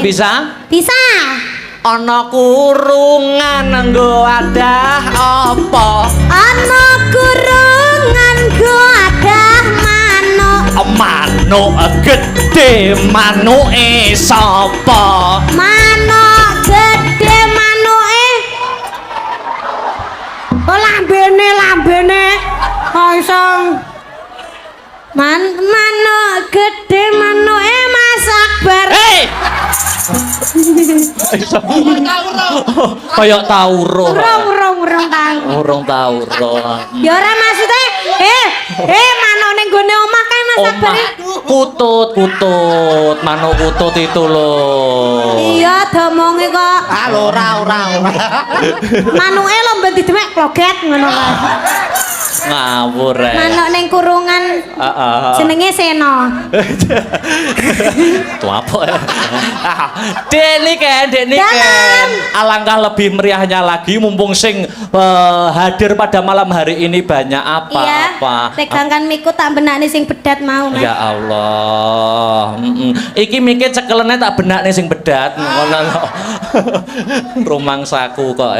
bisa? Bisa. Ana kurungan nggo wadah apa? Ana kurungan nggo wadah manuk. Manuk gedhe manuke sapa? Manuk gedhe manuke. Oh lambene. Haisang. Manuk gedhe manuke Mas Akbar. Hei! Kayak tauro. Urung tauro. Ya ora maksude. Manuk ning gone omah kae Mas Akbar. Kutut. Manuk kutut itu loh. Iya, domonge kok. Ah ora. Manuke lho mbek didemek kloget ngono kae. Ngawur rek. Manuk ning kurungan. Jenenge Seno. Itu apa ya? Dek niki. Alangkah lebih meriahnya lagi mumpung sing hadir pada malam hari ini banyak apa? Iya. Pegangkan miku tak benakne sing bedat mau, Mas. Ya Allah. Iki mikir cekelene tak benakne sing bedat ngono lho. Rumangsaku kok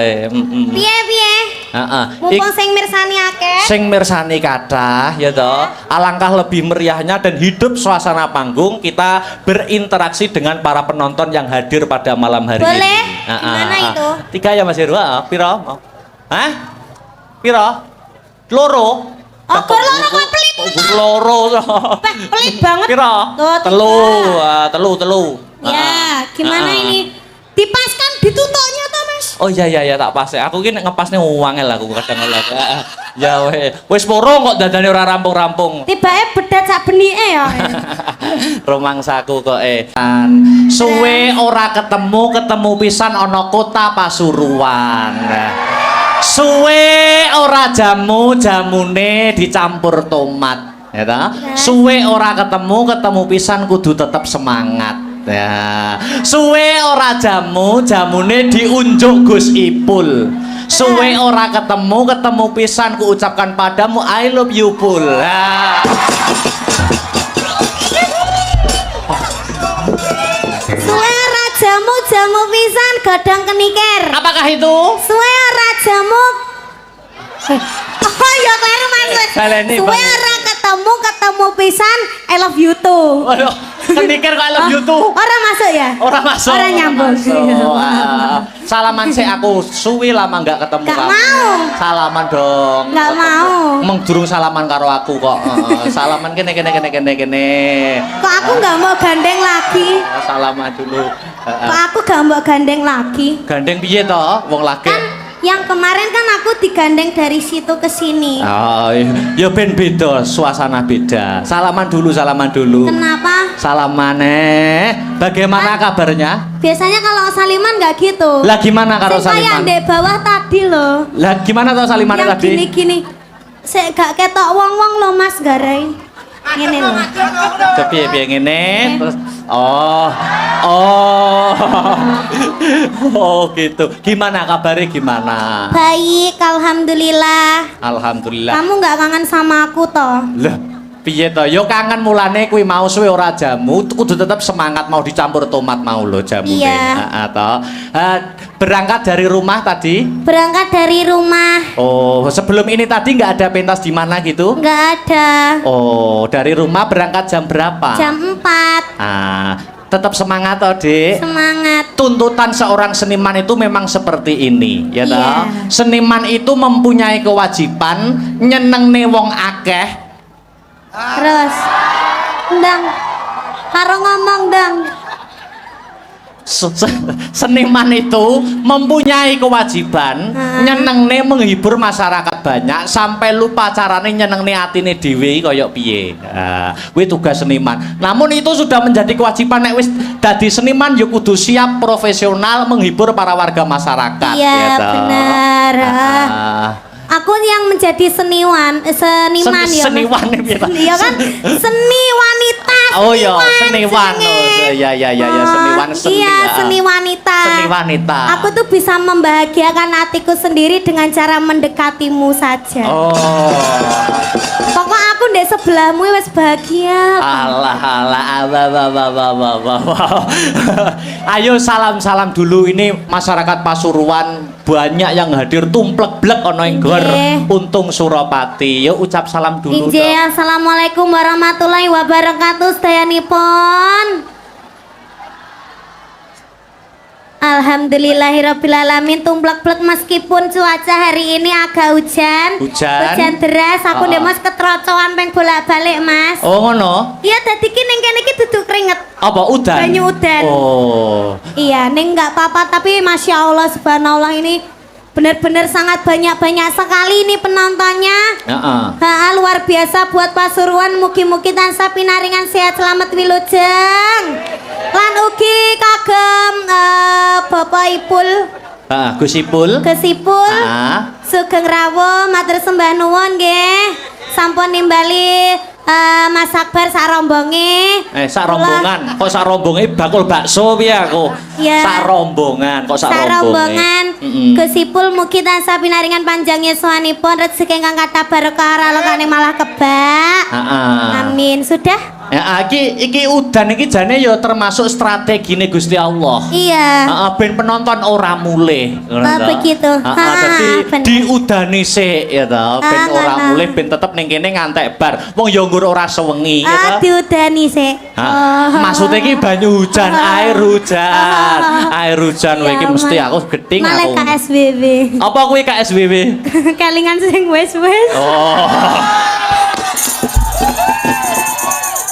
Piye? Heeh. Mumpung sing mirsani akeh. Sing mirsani kathah ya toh. Alangkah lebih meriahnya dan hidup suasana panggung kita berinteraksi dengan para penonton yang hadir pada malam hari ini. Boleh? Gimana itu? 3 ya Mas Heru. Piro? Hah? Piro? Loro. Oh, loro kok pelit. Loro. Pelit banget. Piro? Tuh, Telu. Ya, gimana ini? Dipaskan ditutoknya toh, Mas? Oh iya tak pas. Aku ki nek ngepasne wangel aku kadang ngono. Ya wis poro kok dadane ora rampung-rampung. Tibake bedat sak benike ya. Rumangsaku kok suwe ora ketemu pisan ana kota Pasuruan. Suwe ora jamune dicampur tomat, ya ta? Suwe ora ketemu pisan kudu tetep semangat. Ya, suwe ora jamune diunjuk Gus Ipul. Suwe ora ketemu pisan ku ucapkan padamu I love you Pul. Suwe ora jamu pisan godhong kenikir. Apakah itu? Suwe ora jamu. Oh ya kleru Mas. Suwe ora ketemu pisan I love you too. Waduh, kenikir kok I love you too. Ora masuk ya? Ora masuk. Ora nyambung. Salaman sih aku suwi lama nggak ketemu Gak kamu. mau. Salaman dong. Nggak mau. Emang durung salaman karo aku kok. Salaman kene. Kok aku nggak mau gandeng lagi? Salaman dulu. Kok aku nggak mau gandeng lagi? Gandeng piye toh? Wong lagi. Kan yang kemarin kan aku digandeng dari situ ke sini. Oh, ya ben beda, suasana beda. Salaman dulu. Kenapa? Salaman bagaimana kabarnya? Biasanya kalau saliman nggak gitu. Lah gimana karo Sing kayak saliman? di bawah tadi loh. Lah gimana toh salimannya Yang tadi? gini. Saya gak ketok wong lo Mas Garai. Ngene loh. Piye ngene terus oh gitu. Gimana kabarnya gimana? Baik, alhamdulillah. Alhamdulillah. Kamu nggak kangen sama aku toh? Lah piye to? Yo kangen mulane kuwi mau suwe ora jamu, kudu tetep semangat mau dicampur tomat mau lho jamune. Iya. Toh. Berangkat dari rumah tadi? Berangkat dari rumah. Oh, sebelum ini tadi nggak ada pentas di mana gitu? Nggak ada. Oh, dari rumah berangkat jam berapa? Jam 4. Tetap semangat toh, Dik. Semangat. Tuntutan seorang seniman itu memang seperti ini, ya toh. Iya. Seniman itu mempunyai kewajiban nyenengne wong akeh. Terus. Ndang. Karo ngomong dang. Seniman itu mempunyai kewajiban nyenengne menghibur masyarakat banyak sampai lupa carane nyenengne atine dhewe kaya piye. Kuwi tugas seniman. Namun itu sudah menjadi kewajiban nek wis dadi seniman ya kudu siap profesional menghibur para warga masyarakat. Iya, ya toh. benar. Aku yang menjadi seniman ya. Seniwan Iya kan? Seni wanita. Oh iya, seniwan. Ya, seniwan seni. Iya, seni wanita. Seni wanita. Aku tuh bisa membahagiakan hatiku sendiri dengan cara mendekatimu saja. Oh. Pokok aku ndek sebelahmu wis bahagia. Alah Ayo salam-salam dulu, ini masyarakat Pasuruan banyak yang hadir tumplek-blek ana ing gor Untung Suropati. Yuk ucap salam dulu. Injih, assalamualaikum warahmatullahi wabarakatuh sedayanipun. Alhamdulillahirrabbilalamin. Tumplek-blek meskipun cuaca hari ini agak hujan deras. Aku ndek Mas ketrocoan peng bolak-balik Mas. Oh ngono? Iya, dadi ki ning kene iki duduk keringet. Apa udan? Banyu udan. Oh. Iya, ning enggak apa-apa, tapi Masya Allah subhanallah ini benar-benar sangat banyak sekali ini penontonnya. Luar biasa buat Pasuruan. Mugi-mugi tansah pinaringan sehat selamat wilujeng. Lan ugi kagem Bapak Ipul. Gus Ipul. Sugeng rawuh matur sembah nuwun nggih. Sampun nimbali Mas Akbar sak rombonge. Sak rombongan. Kok sak rombonge bakul bakso piye aku? Ya. Sak rombongan, kok sak rombongan. Gus Ipul mugi tansah pinaringan panjang yuswanipun, rezeki ingkang kathah barokah ralokane malah kebak. Amin. Sudah? Ya, iki udan iki jane ya termasuk strategine Gusti Allah. Iya. Ben penonton ora mulih. Begitu. Dadi diudani sik ya ta, ben ora mulih, ben tetep ning kene ngantek bar. Wong ya nggur ora sewengi ya ta. Diudani sik. Maksudnya iki banyu hujan, air hujan. Air hujan iki mesti aku geding aku. Malah KSBB. Apa kuwi KSBB? Kelingan sing wis-wis. Oh.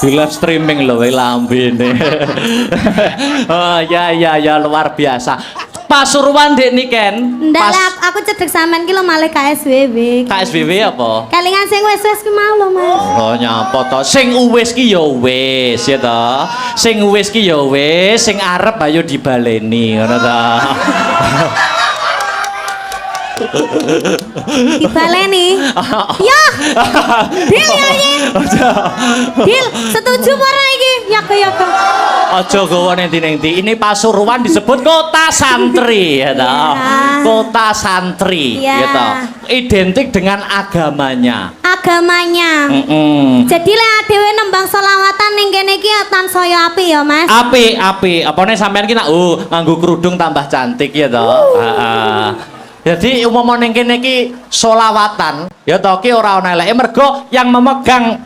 Di live streaming loh lambene. Oh ya luar biasa. Pasuruan dek niken. Ndak lah, aku cedek sampean ki lho malih KSBB. KSBB apa? Kelingan sing wis-wis ki mau lho Mas. Oh nyapa to. Sing uwis ki ya wis ya to. Sing uwis ki ya wis, sing arep ayo dibaleni ngono to. Dibaleni. Ya. Dil nyanyi. Dil, setuju ora iki? Ya. Aja gawa nenti-nenti. Ini Pasuruan disebut kota santri ya toh. Kota santri ya toh. Identik dengan agamanya. Jadi lek dhewe nembang selawatan ning kene iki tansaya apik ya, Mas. Apik. Apane sampean ki nak nganggo kerudung tambah cantik ya toh. Heeh. Jadi umumnya ning kene iki solawatan ya toh ki ora ana eleke, mergo yang memegang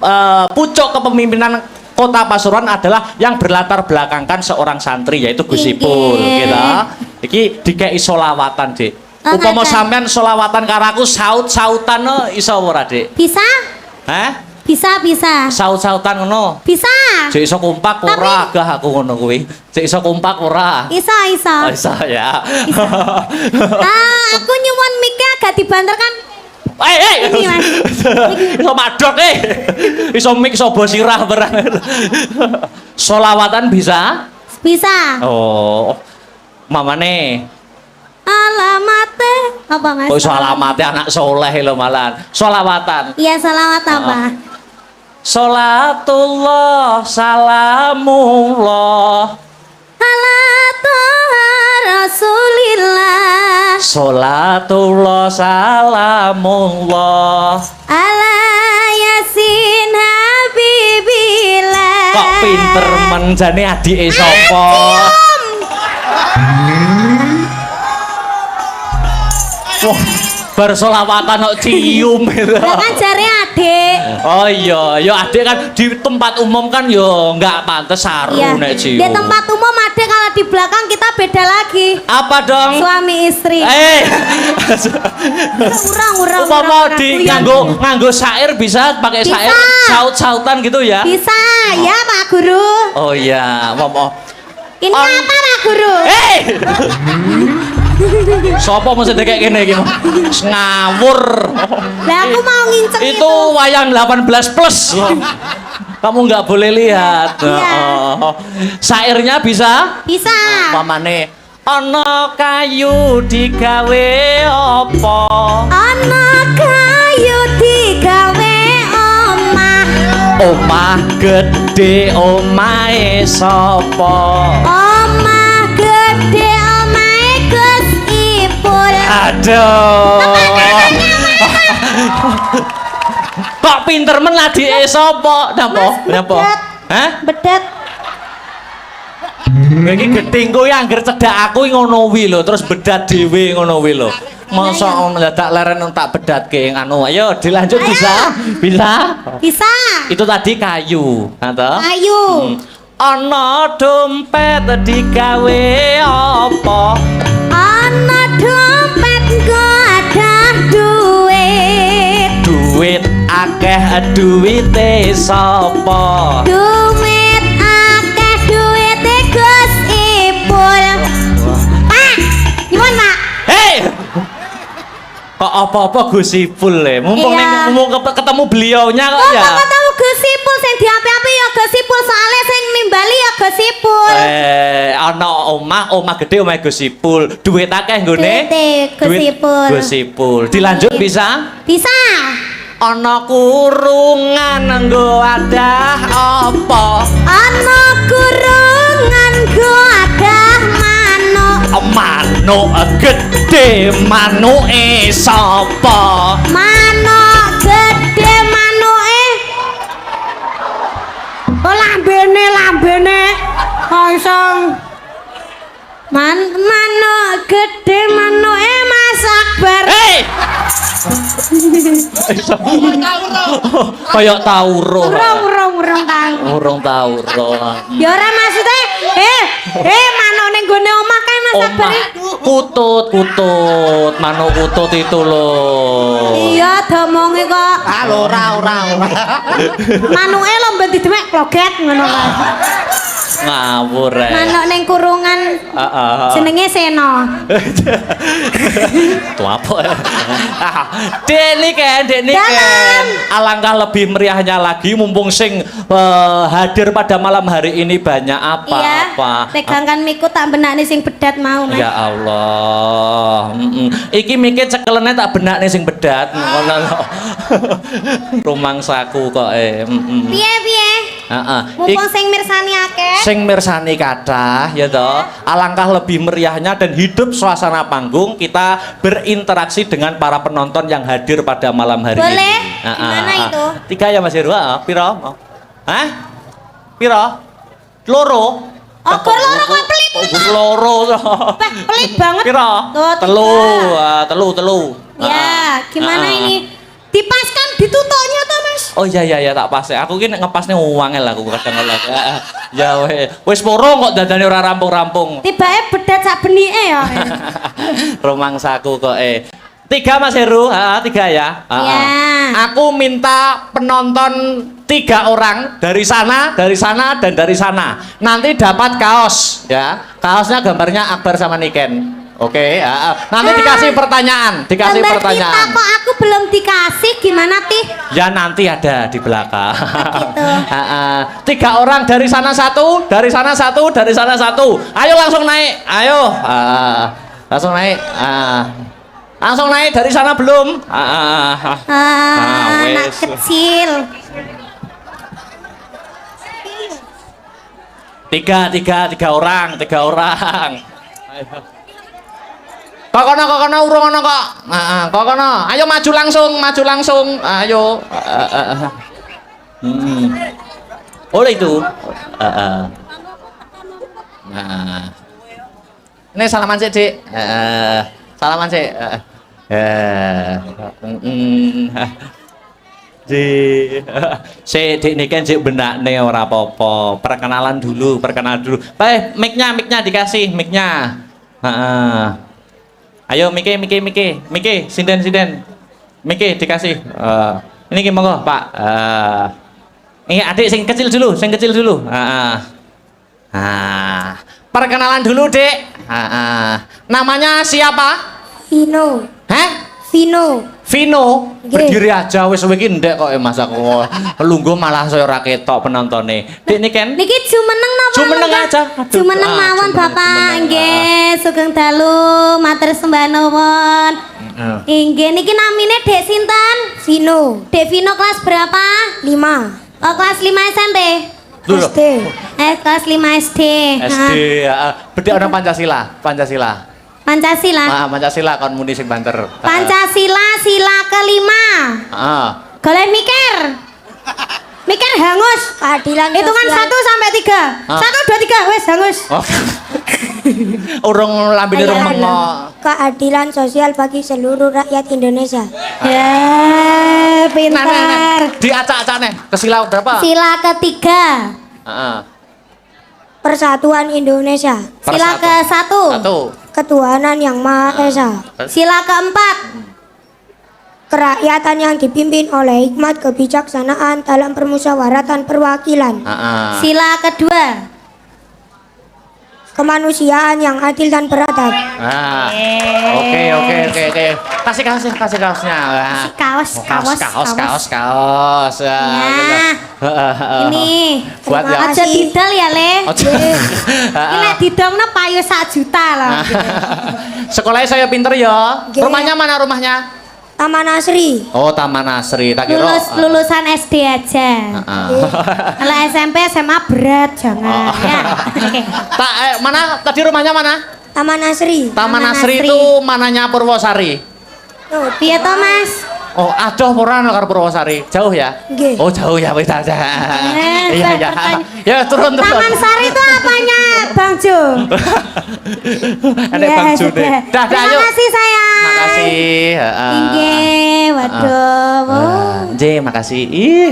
pucuk kepemimpinan Kota Pasuruan adalah yang berlatar belakangkan seorang santri yaitu Gus Ipul gitu. Iki dikei solawatan, Dik. Upama sampean solawatan karo aku saut-sautan iso ora, Dik? Bisa? Hah? Bisa. Saut-sautan ngono. Bisa. Cek iso kompak ora gah aku ngono kuwi. Cek iso kompak ora. Iso. Oh, iso ya. Aku nyuwun mic-e agak dibanter kan. Ini Mas. Iso madhok Iso mik iso bosirah barang. Solawatan bisa? Bisa. Oh. Mamane. Alamate apa Mas? Kok iso alamate anak soleh lho malan. Solawatan. Iya, solawat apa? Salatullah salamullah ala toha rasulillah. Salatullah salamullah ala yasin habibillah. Kok pinter men jane adike sapa? Wah, bersolawatan kok cium itu. Lah kan jare adik. Oh iya, ya adik kan di tempat umum kan yo nggak pantes saru nek cium. Di tempat umum adik, kalau di belakang kita beda lagi. Apa dong? Suami istri. Urang. Umpama di nganggo syair bisa pakai syair saut-sautan gitu ya? Bisa, ya Pak Guru. Oh iya, Ini apa Pak Guru? Sopo mesti kayak gini iki? Ngawur. Lah aku mau nginceng itu wayang 18 plus. Kamu nggak boleh lihat. Syairnya bisa? Bisa. Pamane ana kayu digawe apa? Ana kayu digawe omah. Omah gede omahe sapa? Omah gede omahe Gus Ipul. Aduh. Kok pinter men adike sapa? Napa? Napa? Hah? Bedet. Iki geting kowe angger cedak aku ngono wi lho, terus bedat dhewe ngono wi lho. Masa dadak leren tak bedatke anu. Ayo dilanjut bisa? Bisa? Bisa. Itu tadi kayu, ta? Ayu. Ana dompet digawe apa? Ana dompet nggo ada duit. Duit akeh duwite sapa? Duit akeh duwite Gus Ipul. Pak, nyuwun Pak. Hei! Kok apa-apa Gus Ipul le? Mumpung Iya. mumpung ketemu beliaunya kok ya. Kok ketemu Gus Ipul sing diapi-api ya Gus Ipul soalnya sing nimbali ya Gus Ipul. Ana omah gede omah Gus Ipul. Duit akeh nggone. Duite Gus Duit Ipul. Gus Ipul. Dilanjut bisa? Bisa. Ana kurungan nggo adah apa? Ana kurungan nggo adah manuk. Manuk gede manuke sapa? Manuk gede manuke. Oh lambene. Kosong. Manuk gede manuke Mas Akbar. Hei! Kayak tauro. Urung tahu. Urung tauro. Ya ora maksudnya manuk ning gone omah kan Mas Akbar. Kutut, manuk kutut itu loh. Iya, domonge kok. Ora. Manuke lomba didemek kloget ngono kan. Ngawur rek. Manuk ning kurungan jenenge Seno. Tuh apa ya? Dek Niken. Alangkah lebih meriahnya lagi mumpung sing hadir pada malam hari ini banyak Iya, apa-apa. pegangkan miku tak benakne sing bedat mau. Mas. Ya Allah. Iki mikir cekelene tak benakne sing bedat ngono lho. Rumangsaku kok Piye? Heeh. Mumpung sing mirsani akeh. Sing mirsani kathah ya toh. Alangkah lebih meriahnya dan hidup suasana panggung kita berinteraksi dengan para penonton yang hadir pada malam hari ini. Boleh? Gimana itu? 3 ya Mas Heru. Piro? Hah? Piro? Loro. Oh, kok loro kok pelit. Loro. Pelit banget. Piro? Tuh, Telu. Ya, gimana ini? Dipaskan ditutoknya toh, Mas? Oh iya tak pas ya. Aku ki nek ngepasne wangel aku kadang kala. Ya wis poro kok dadane ora rampung-rampung. Tibake bedat sak benike ya. Romangsaku kok 3 Mas Heru, 3 ya. Iya. Aku minta penonton 3 orang dari sana, dan dari sana. Nanti dapat kaos ya. Kaosnya gambarnya Akbar sama Niken. Oke, nanti dikasih pertanyaan, Gambar kita kok aku belum dikasih gimana Tih? Ya nanti ada di belakang. Gitu. 3 orang dari sana 1, dari sana 1, dari sana 1. Ayo langsung naik, ayo. Langsung naik. Langsung naik dari sana belum? Anak wes. kecil. 3 orang. Ayo. Kok kono urung ono kok. Kok kono. Ayo maju langsung. Ayo. Oleh itu. Nah. Ini salaman sih, Dik. Salaman sih. Dik Niken sik benakne ora apa-apa. Perkenalan dulu. Mic-nya dikasih mic-nya. Ayo Miki, sinden. Miki dikasih. Ini gimana Pak? Ini adik sing kecil dulu. Perkenalan dulu, Dek. Namanya siapa? Vino. Hah? Vino. Berdiri aja wis kowe iki ndek kok Mas aku. Lungguh malah saya ora ketok penontone. Dek Niken. Niki jumeneng napa? Jumeneng aja. Jumeneng mawon Bapak. Nggih, sugeng dalu matur sembah nuwun. Nggih, niki namine Dek sinten? Vino. Dek Vino kelas berapa? 5. Oh, kelas 5 SMP. SD. Kelas 5 SD. Bedhe ana Pancasila. Pancasila. Pancasila kon muni sing banter. Pancasila sila kelima. Golek mikir. Mikir hangus. Keadilan Hitungan sosial. 1 sampai 3. Ah. 1 2 3 wes hangus. Oh. Urung lambene urung mengo. Keadilan sosial bagi seluruh rakyat Indonesia. Ya, pintar. Diacak-acak nih. Ke sila berapa? Sila ketiga. Heeh. Persatuan Indonesia. Sila ke-1. 1. Ketuhanan yang Maha Esa. Sila ke-4. Kerakyatan yang dipimpin oleh hikmat kebijaksanaan dalam permusyawaratan perwakilan. Heeh. Sila kedua. Kemanusiaan yang adil dan beradab. Ah. Oke. Kasih kaosnya. Wah. Kaos. Ya, gitu. Ini Buat ya. aja didol ya le. Ojo. Ini lek didongno payu 1 juta loh. Sekolahnya saya pinter ya. Oke. Rumahnya mana rumahnya? Taman Asri. Oh, Taman Asri. Tak kira. Lulusan SD aja. Kalau SMP SMA berat jangan ya. Oke. Tak mana tadi rumahnya mana? Taman Asri. Taman Taman Asri Asri. itu mananya Purwosari. Oh, Piye to Mas? Oh, adoh ora karo Purwosari. Jauh ya? Nggih. Oh, jauh ya wis aja. Iya. Taman- Ya, turun. Taman Sari itu apanya Bang Jo? Ada Ya, Bang Jude. sudah. Dah, Terima ayo. kasih sayang. Makasih. Inggih, waduh. J, makasih. Ih,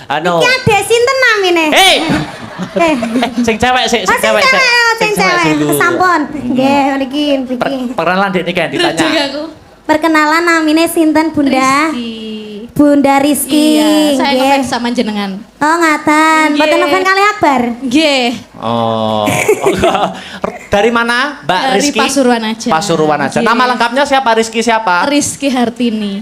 anu. Iki adek sinten namine? Hei, Eh, sing cewek sih, oh, sing cewek, sing cewek. dulu. Sampun. Nggih, niki niki. Perkenalan Dek niki ditanya. Perkenalan namine sinten Bunda? Rizky. Bunda Rizky. Iya, saya Nggih. ngefans sama jenengan. Oh, ngaten. Nggih. Mboten ngefans kali Akbar. Nggih. Oh. Dari mana, Mbak Dari Rizky? Pasuruan aja. Pasuruan aja. Nggih. Nama lengkapnya siapa? Rizky siapa? Rizky Hartini.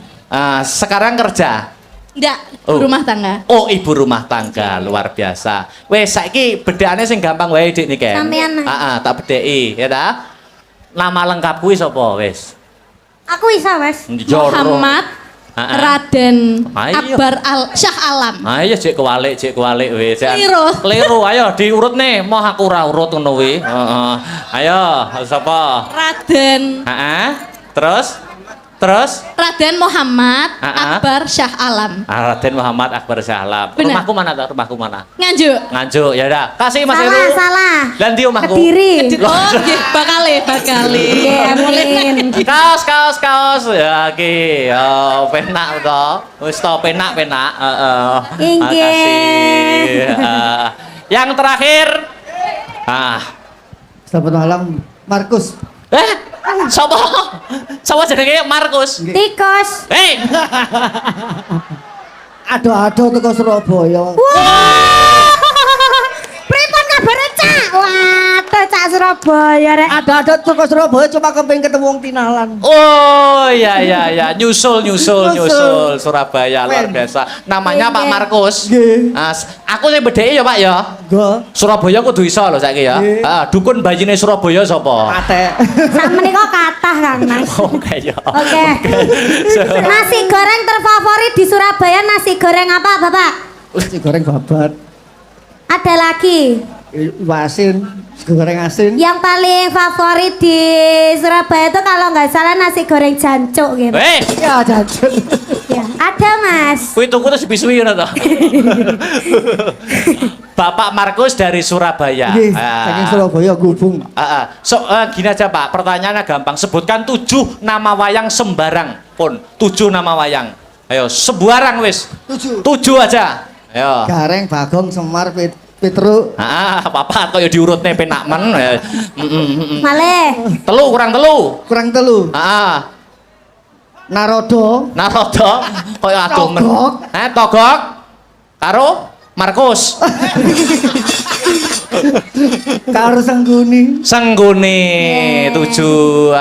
Sekarang kerja. Enggak, Oh. rumah tangga. Oh, ibu rumah tangga, luar biasa. Wes saiki bedakane sing gampang wae Dik niki. Sampean. Tak bedheki, ya ta? Nama lengkap kuwi sapa wis? Aku isa, Mas. Joro. Muhammad Ah, ah. Raden Ayo. Akbar Syah Alam. Ayo cek kewalik wis. Keliru. Keliru, ayo diurut nih. Mau aku ora urut ngono kuwi. Heeh. Ayo, sapa? Raden Heeh. Terus? Raden Muhammad Ah, ah. Akbar Syah Alam. Raden Muhammad Akbar Syahlam. Bener. Rumahku mana tuh? Rumahku mana? Nganjuk. Nganjuk, ya udah. Kasih Mas Heru. Salah. Dan di omahku. Kediri. Oh, nggih, bakale. Nggih, amin. Kaos. Ya ki. Oh, penak to. Wis to penak. Heeh. Inggih. Makasih. Yang terakhir. Selamat malam, Markus. Sapa jenenge Markus? Tikus. Hei, Aduh teko Surabaya. Pripun kabare, Cak? Waduh, Cak Surabaya rek. Ada teko Surabaya cuma kepengin ketemu wong tinalan. oh ya, nyusul Surabaya luar Wen. biasa. Namanya Pak Markus. Nggih. Aku sing bedheki ya Pak ya. Go. Surabaya kudu iso lho saiki ya. Nggih. Dukun bayine Surabaya sapa? Kate. Sak menika kathah Kang Mas. Oke ya. Oke. Nasi goreng terfavorit di Surabaya nasi goreng apa, Bapak? Nasi goreng babat. Ada lagi. Asin, goreng asin. Yang paling favorit di Surabaya itu kalau nggak salah nasi goreng jancuk gitu. Ya jajan. Ya, ada Mas. Kuwi tuku terus bisui ngono to. Bapak Markus dari Surabaya. Nggih, saking Surabaya gubung. Gini aja Pak, pertanyaannya gampang. Sebutkan 7 nama wayang sembarang pun. 7 nama wayang. Ayo, sembarang wis. 7. 7 aja. Ayo. Gareng, Bagong, Semar, Petruk. Papa kok ya diurutne penak men. Malih. Telu kurang telu. Kurang telu. Narodo koyo adoh men. Togok. Togok karo Markus. Karo Sengguni. Sengguni 7.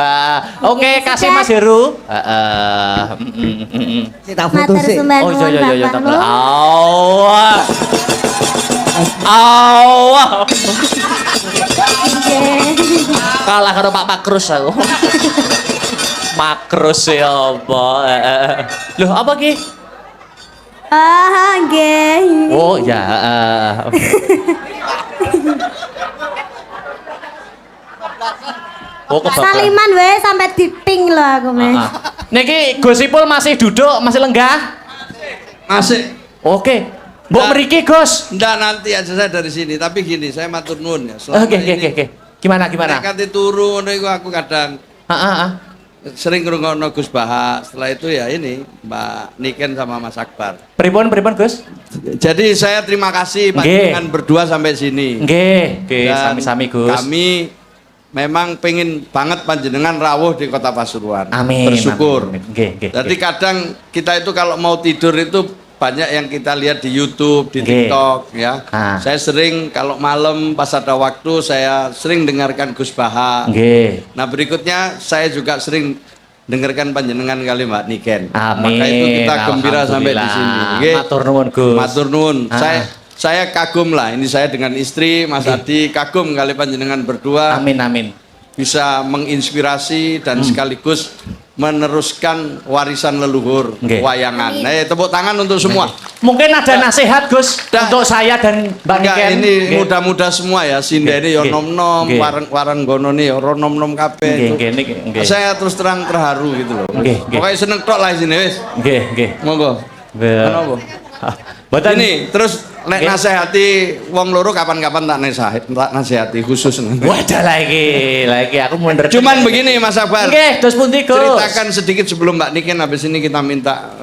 Oke, kasih Mas Heru. Kita foto Matur sih. sembah Oh nuwun iya. Bapak Lu. Awah. Nggih. Kalah karo Pak Makrus aku. Makrus ya apa? Loh, apa ki? Nggih. Oh ya. Oh, kebablas. Saliman wae sampai diping lho aku Mas. Niki Gus Ipul masih duduk, masih lenggah? Asik. Oke. Mbok Nah. mriki, Gus. Ndak, nanti aja saya dari sini. Tapi gini, saya matur nuwun ya. Selama Oke. ini Gimana? nek kate turu ngono iku aku kadang Heeh. sering ngrungokno Gus Baha. Setelah itu ya ini Mbak Niken sama Mas Akbar. Pripun, Gus? Jadi saya terima kasih panjenengan berdua sampai sini. Nggih, Dan sami-sami, Gus. Kami memang pengen banget panjenengan rawuh di Kota Pasuruan. Amin. Bersyukur. Amin. Nggih. Jadi kadang kita itu kalau mau tidur itu banyak yang kita lihat di YouTube, di Nggih. TikTok ya. Saya sering kalau malam pas ada waktu saya sering dengarkan Gus Baha. Nggih. Nah, berikutnya saya juga sering dengarkan panjenengan kali Mbak Niken. Amin. Maka itu kita gembira sampai di sini. Nggih. Matur nuwun, Gus. Matur nuwun. Saya kagum lah, ini saya dengan istri Mas Adi kagum kali panjenengan berdua Amin. bisa menginspirasi dan sekaligus meneruskan warisan leluhur Nggih. wayangan. Tepuk tangan untuk semua. Mungkin ada nasihat, Gus, untuk saya dan Mbak Enggak, Niken. ini Nggih. muda-muda semua ya, Sinda ini ya Nggih. nom-nom, Nggih. warang gono nih ya nom-nom kabeh. Nggih. Saya terus terang terharu gitu loh. Nggih. Pokoknya seneng tok lah sini wis. Nggih. Monggo. Nggih. Kenapa? Mboten. Ini terus nek Nggih. nasihati wong loro kapan-kapan tak nasihati khusus. Wadah lagi aku mundur. Cuman begini Mas Akbar. Nggih, terus pundi, Gus? Ceritakan sedikit sebelum Mbak Niken, habis ini kita minta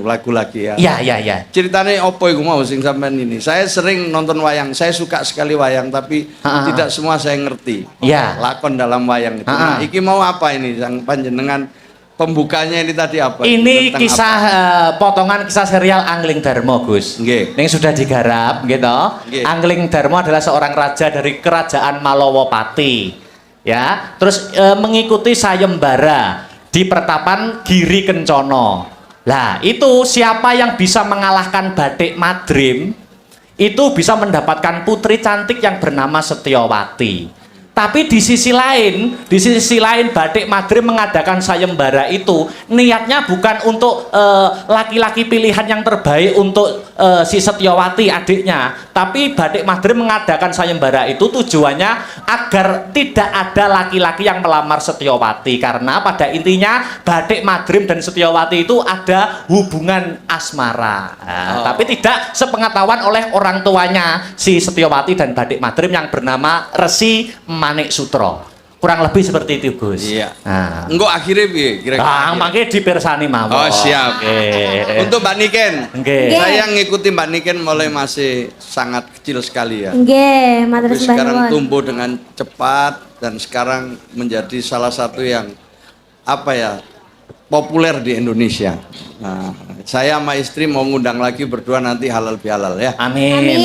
lagu lagi ya. Iya. Ceritanya opo iku mau sing sampean ini. Saya sering nonton wayang, saya suka sekali wayang tapi tidak semua saya ngerti. Iya. Lakon dalam wayang itu. Nah, iki mau apa ini sang panjenengan pembukanya ini tadi apa? Ini Tentang kisah apa? potongan kisah serial Angling Darmo, Gus. Nggih. Yang sudah digarap, gitu. Nggih. Angling Darmo adalah seorang raja dari kerajaan Malowopati. Ya, terus mengikuti sayembara di pertapan Giri Kencono. Lah, itu siapa yang bisa mengalahkan Batik Madrim itu bisa mendapatkan putri cantik yang bernama Setyowati. Tapi di sisi lain Batik Madrim mengadakan sayembara itu niatnya bukan untuk laki-laki pilihan yang terbaik untuk si Setyowati adiknya, tapi Batik Madrim mengadakan sayembara itu tujuannya agar tidak ada laki-laki yang melamar Setyowati, karena pada intinya Batik Madrim dan Setyowati itu ada hubungan asmara. Tapi tidak sepengetahuan oleh orang tuanya si Setyowati dan Batik Madrim yang bernama Resi Manik Sutro. Kurang lebih seperti itu, Gus. Iya. Nah. Engko akhirnya piye kira-kira? Mangke dipirsani mawon. Oh, siap. Nggih. Untuk Mbak Niken. Nggih. Saya ngikuti Mbak Niken mulai masih sangat kecil sekali ya. Nggih, matur Tapi sembah sekarang nuwun. tumbuh dengan cepat dan sekarang menjadi salah satu yang populer di Indonesia. Nah, saya sama istri mau ngundang lagi berdua nanti halal bihalal ya. Amin.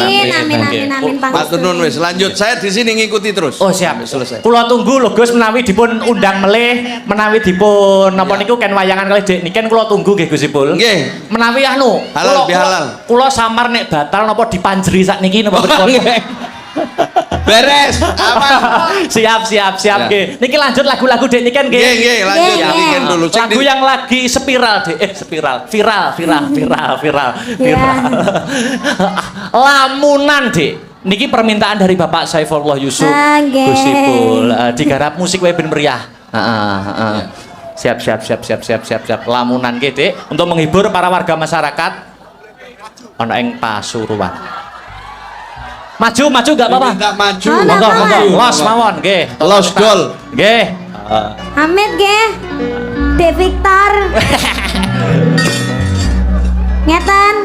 Pak Matur nuwun wis. Lanjut, saya di sini ngikuti terus. Oh, siap. Sampai selesai. Kula tunggu lho, Gus, menawi dipun undang melih, menawi dipun napa Iya. niku ken wayangan kalih Dek Niken kula tunggu nggih Gusipul. Nggih. Menawi anu, Halal bihalal. Kula samar nek batal napa dipanjeri sakniki napa pripun? Beres. Aman. Siap Ya. nggih. Niki lanjut lagu-lagu Dek Niken nggih. Nggih, lanjut Nggih, Mbak Niken dulu. Cek Lagu yang lagi viral. Lamunan, Dek. Niki permintaan dari Bapak Saifullah Yusuf. Nggih. Gusipul digarap musik wae ben meriah. Heeh. Siap. Lamunan nggih, Dek, untuk menghibur para warga masyarakat ana ing Pasuruan. Maju gak apa-apa. Minta maju. Oh, Monggo, apa-apa. los mawon nggih. Los gol. Nggih. Amit nggih. Dek Victor. Ngeten.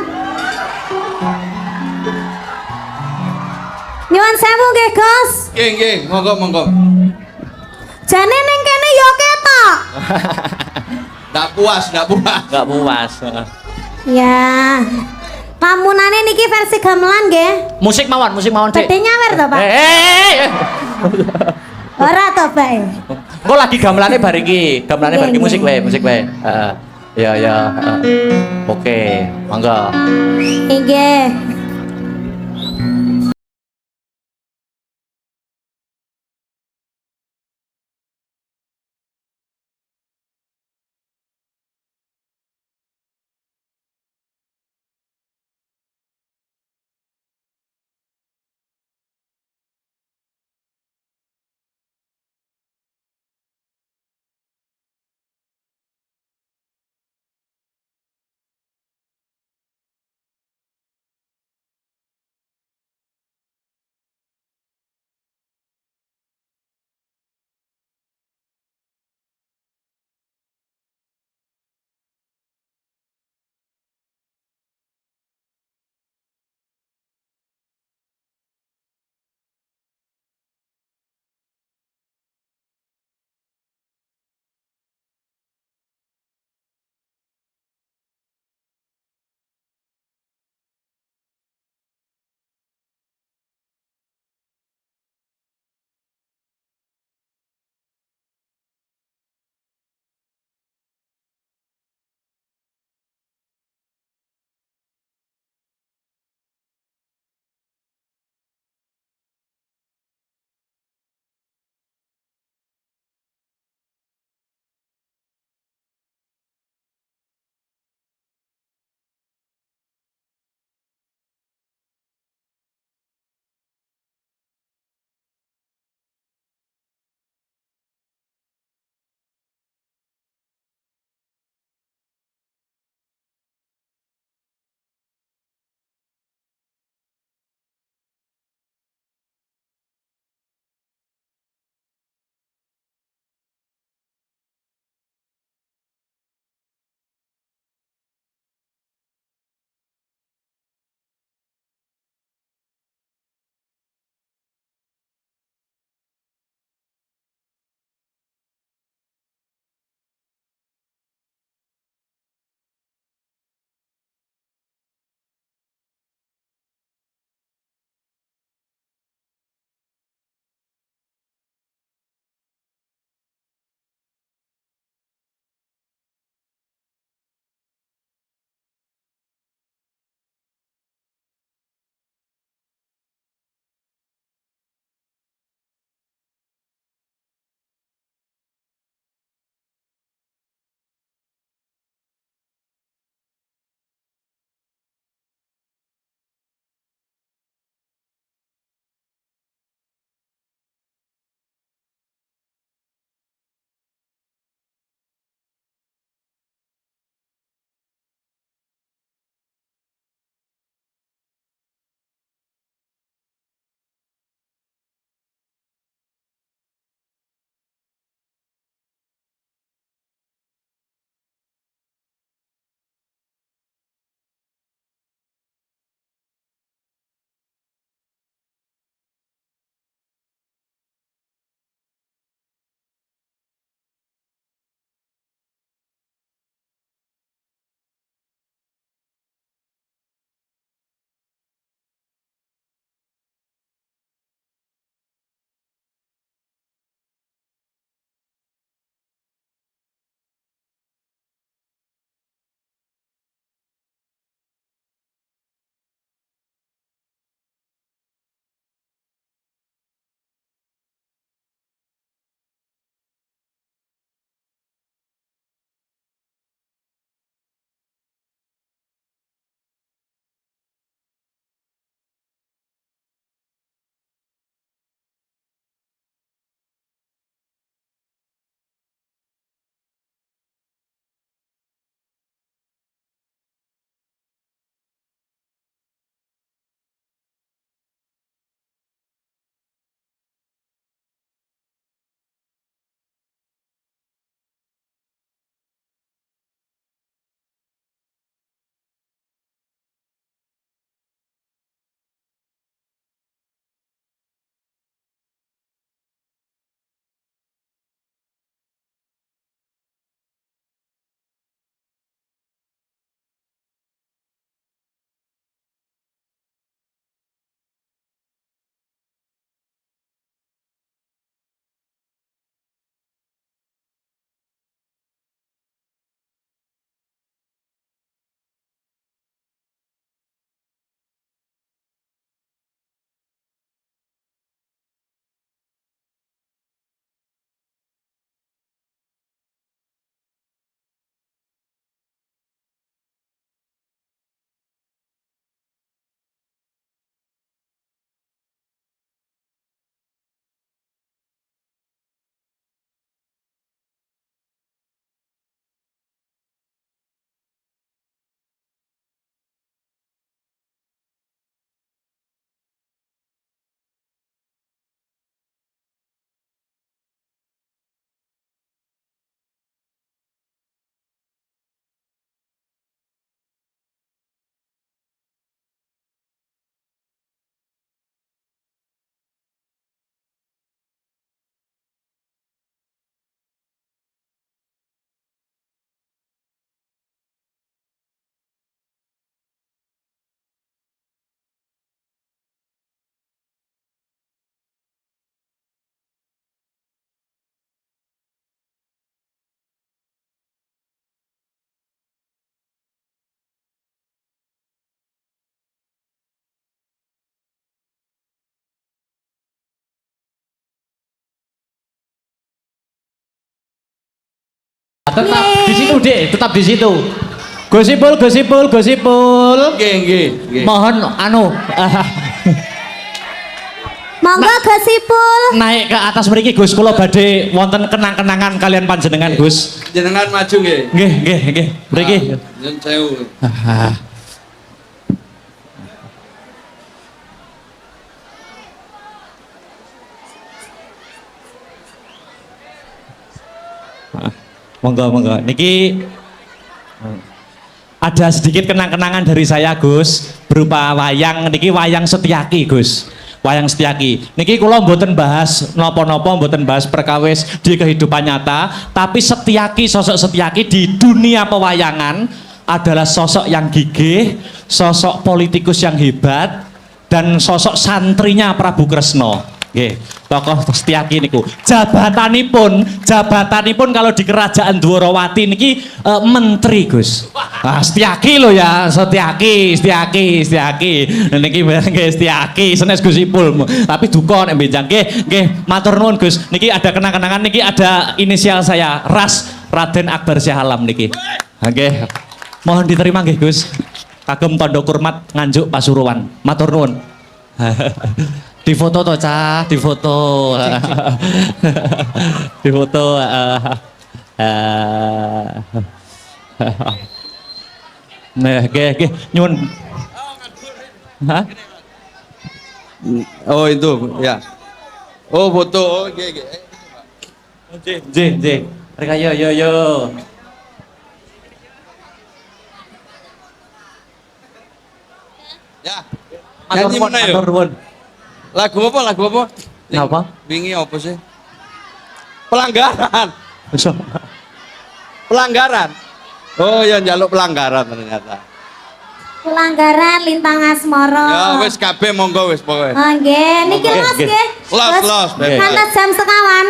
Nyuwun sewu nggih, Gus. Nggih, monggo. Jane ning kene yo ketok. Ndak puas. Gak puas. Ya. Lamunane niki versi gamelan nggih. Musik mawon, Dek. Bedhe nyawer to, Pak? Ora to, Pak. Engko lagi gamelane bar iki. Gamelane bar iki musik wae. Heeh. Ya. Oke, monggo. Nggih. tetap Yeay. di situ, Dek, tetap di situ. Gosipul, gosipul, gosipul. Nggih. Mohon Monggo gosipul. naik ke atas mriki Gus, kula badhe wonten kenang-kenangan kalian panjenengan Gus. Jenengan maju nggih. Nggih. Mriki. Nyun sewu. Monggo. Niki ada sedikit kenang-kenangan dari saya Gus, berupa wayang niki wayang Setyaki Gus. Wayang Setyaki. Niki kula mboten bahas napa-napa, mboten bahas perkawis di kehidupan nyata, tapi Setyaki, sosok Setyaki di dunia pewayangan adalah sosok yang gigih, sosok politikus yang hebat, dan sosok santrinya Prabu Kresna. Nggih, tokoh Setyaki niku. Jabatanipun kalau di kerajaan Dwarawati niki menteri, Gus. Ah, Setyaki lho ya, Setyaki. Niki nggih Setyaki, senes Gusipul. Tapi duka nek benjang nggih, matur nuwun Gus. Niki ada kenang-kenangan niki ada inisial saya, Ras Raden Akbar Syah Alam niki. Nggih. Mohon diterima nggih, Gus. Kagem tondo kurmat Nganjuk Pasuruan. Matur nuwun. Di foto toh cah, di foto. Di foto. Nah, oke, nyun. Hah? Oh itu ya. Oh foto. Oh nggih. J. Mereka yo. Ya. Nyanyi mana ya? Matur nuwun. Lagu apa? Napa? Wingi apa sih? Pelanggaran. Iso. Pelanggaran. Oh ya njaluk pelanggaran ternyata. Pelanggaran Lintang Asmoro. Ya wis kabeh monggo wis pokoke. Oh nggih, niki los nggih. Los, bebas. Ngantos jam sekawan.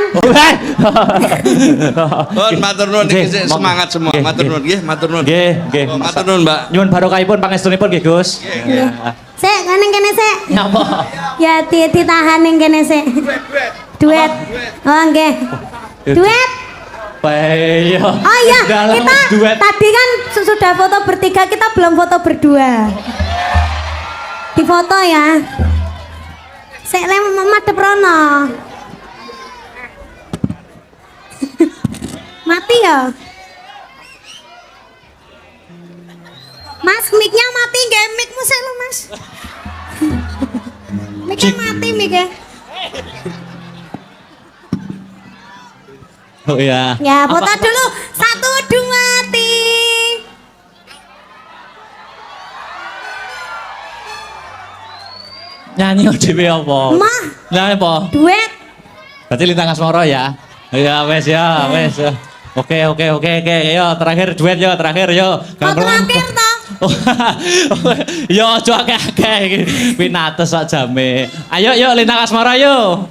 Nun matur nuwun iki sik Nggih, semangat semua. nggih, Matur nuwun nggih, matur nuwun. Nggih. Oh, matur nuwun, Mbak. Nyuwun barokahipun pangestunipun nggih, Gus. Sik, ning kene sik. Napa? Ya ditahan ning kene sik. Duet. Oh nggih. Duet. Bayo. Oh iya, Dalam kita duet. tadi kan sudah foto bertiga, kita belum foto berdua. Di foto ya. Sik lem madhep rono. Mati ya? Mas, mic-nya mati nggih, mic-mu sik lho, Mas. Mic-nya mati mic-nya. Oh ya. Ya, foto dulu. 1, 2, 3. Nyanyi dhewe apa? Mah. Nyanyi apa? Duet. Berarti Lintang Asmoro ya. Ya wes. Oke. Yo terakhir duet yo, terakhir yo. Oh, terakhir toh. Yo aja akeh-akeh iki. Pinates sak jame. Ayo Lintang Asmoro yo.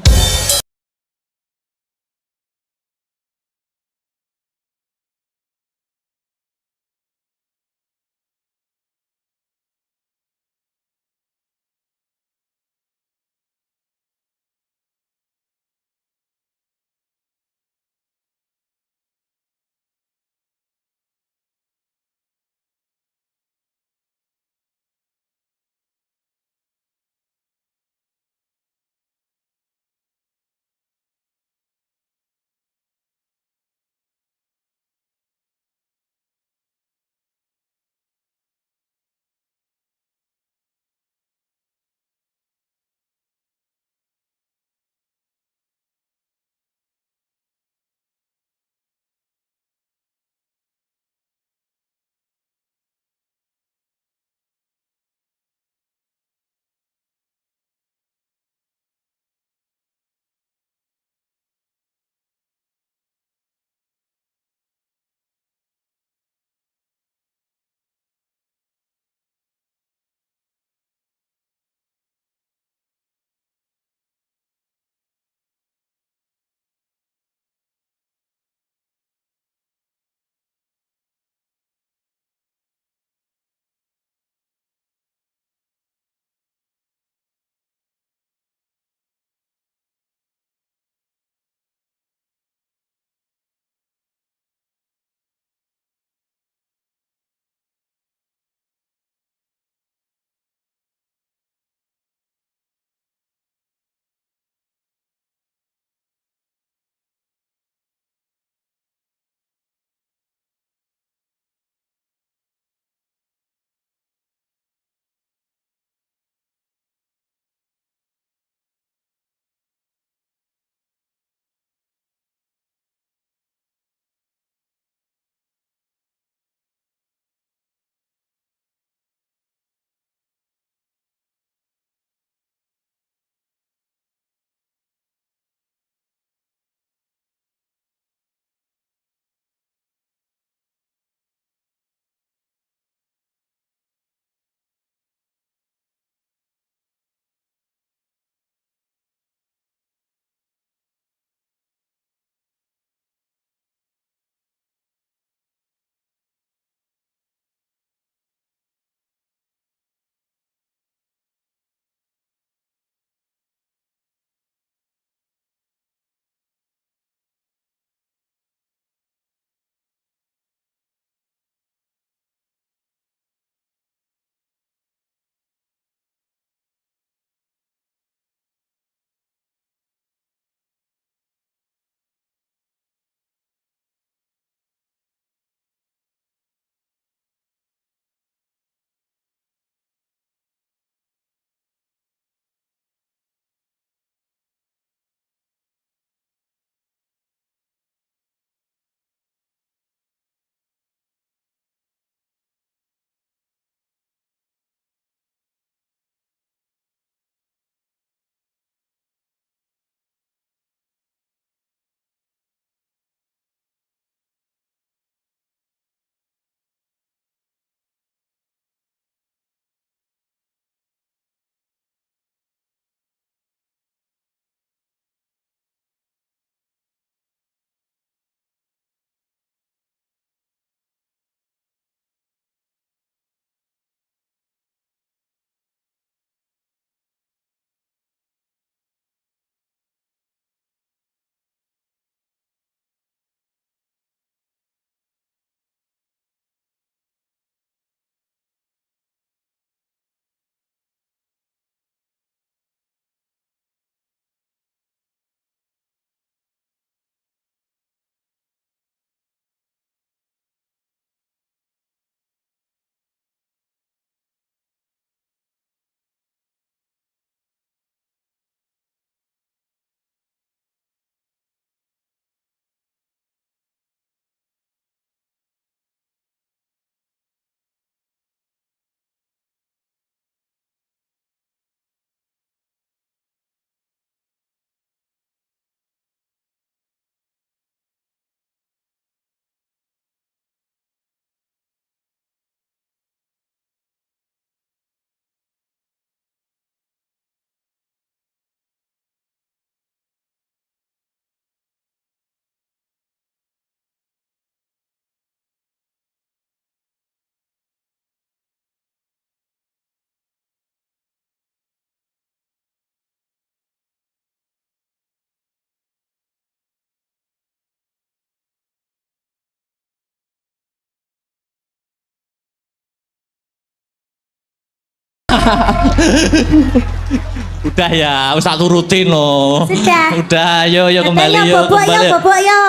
Udah ya, usah turutin loh. Sudah. Udah, yo kembali Katanya yo, bobok kembali. yo, bobok yo.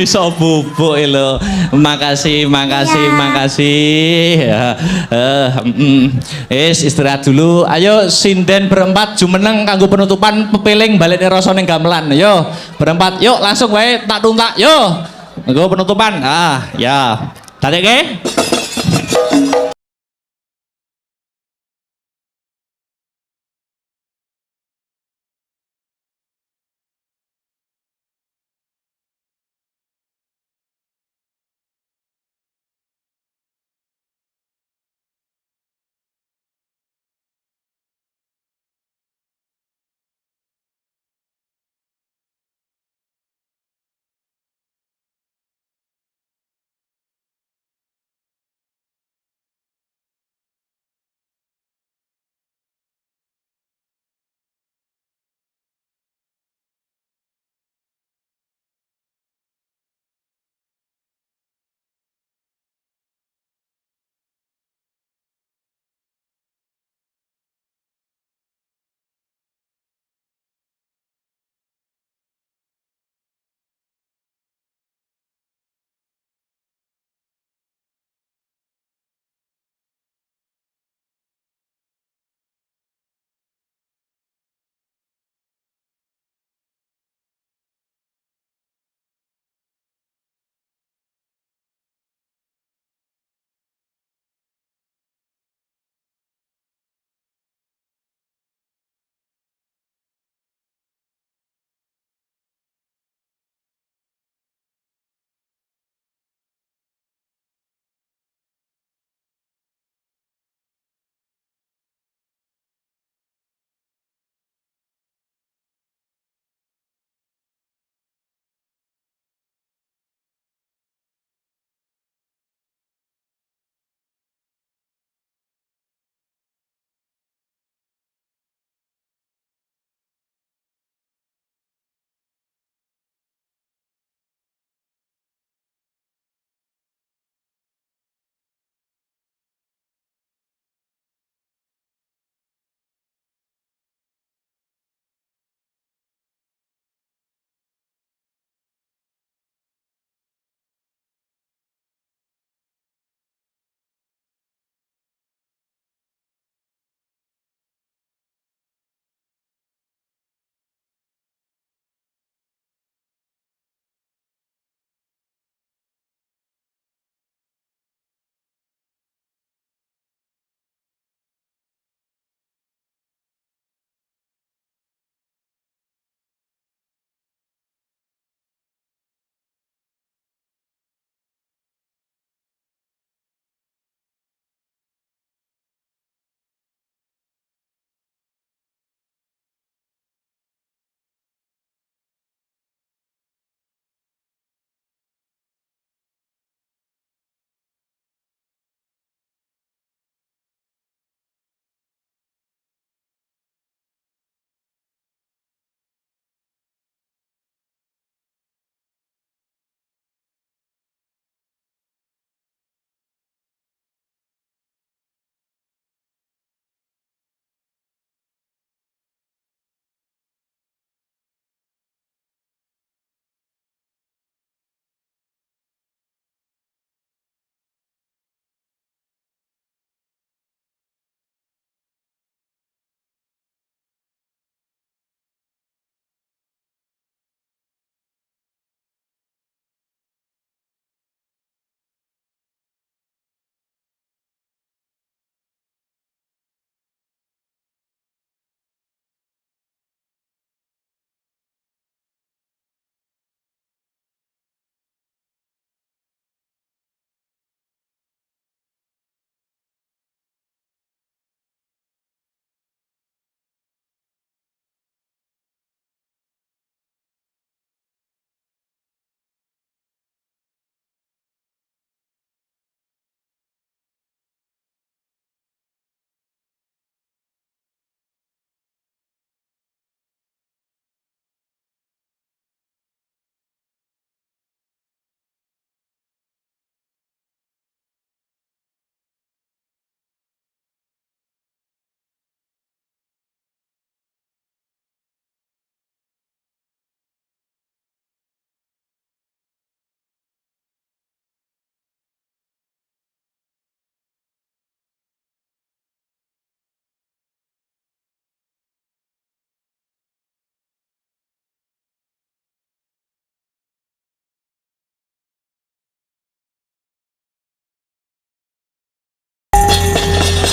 Iso bubuk lo. Makasih. Ya. Istirahat dulu. Ayo sinden berempat jumeneng kanggo penutupan pepiling balik rasa ning gamelan. Yo, berempat. Yuk langsung wae tak tuntak. Yo. Kanggo penutupan. Ya. Tarik